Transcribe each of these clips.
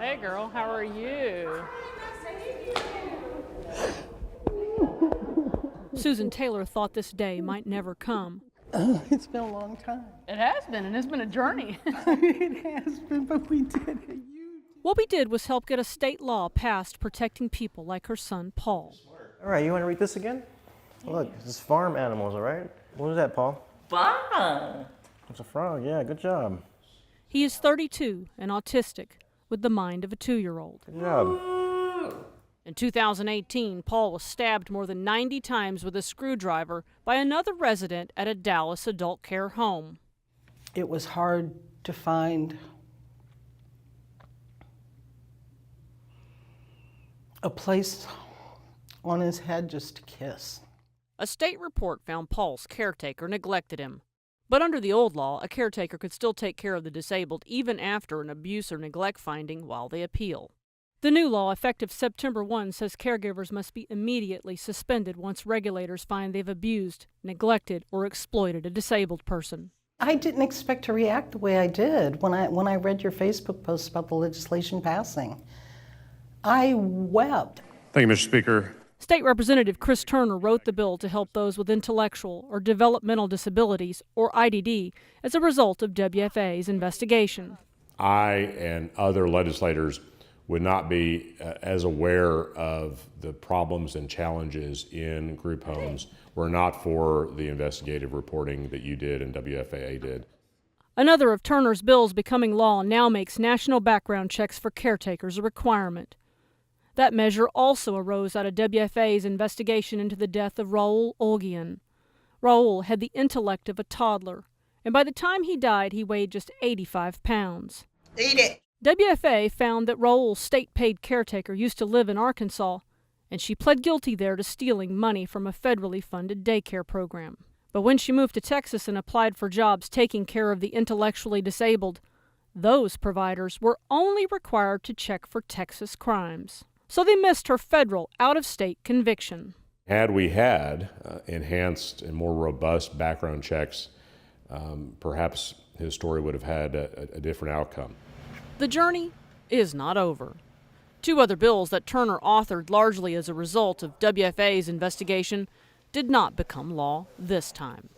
Hey girl, how are you? Susan Taylor thought this day might never come. It's been a long time. It has been, and it's been a journey. It has been, but we did it. What we did was help get a state law passed protecting people like her son, Paul. All right, you want to read this again? Look, this is farm animals, all right? What was that, Paul? Frog. It's a frog, yeah, good job. He is 32 and autistic, with the mind of a 2-year-old. Good job. In 2018, Paul was stabbed more than 90 times with a screwdriver by another resident at a Dallas adult care home. It was hard to find a place on his head just to kiss. A state report found Paul's caretaker neglected him. But under the old law, a caretaker could still take care of the disabled even after an abuse or neglect finding while they appeal. The new law, effective September 1, says caregivers must be immediately suspended once regulators find they've abused, neglected, or exploited a disabled person. I didn't expect to react the way I did when I read your Facebook post about the legislation passing. I wept. Thank you, Mr. Speaker. State Representative Chris Turner wrote the bill to help those with intellectual or developmental disabilities, or IDD, as a result of WFAA's investigation. I and other legislators would not be as aware of the problems and challenges in group homes were not for the investigative reporting that you did and WFAA did. Another of Turner's bills becoming law now makes national background checks for caretakers a requirement. That measure also arose out of WFAA's investigation into the death of Raul Olguin. Raul had the intellect of a toddler, and by the time he died, he weighed just 85 pounds. Eat it. WFAA found that Raul's state-paid caretaker used to live in Arkansas, and she pled guilty there to stealing money from a federally funded daycare program. But when she moved to Texas and applied for jobs taking care of the intellectually disabled, those providers were only required to check for Texas crimes. So they missed her federal, out-of-state conviction. Had we had enhanced and more robust background checks, perhaps his story would have had a different outcome. The journey is not over. 2 other bills that Turner authored largely as a result of WFAA's investigation did not become law this time.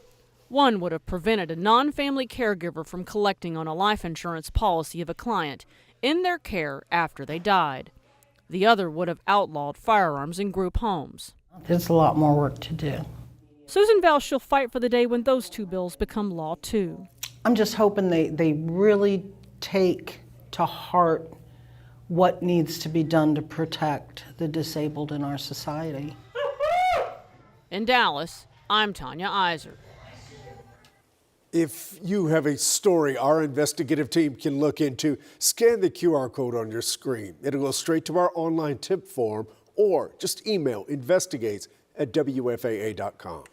One would have prevented a non-family caregiver from collecting on a life insurance policy of a client in their care after they died. The other would have outlawed firearms in group homes. There's a lot more work to do. Susan vows she'll fight for the day when those 2 bills become law too. I'm just hoping they really take to heart what needs to be done to protect the disabled in our society. In Dallas, I'm Tanya Iser. If you have a story our investigative team can look into, scan the QR code on your screen. It'll go straight to our online tip form or just email investigates@WFAA.com.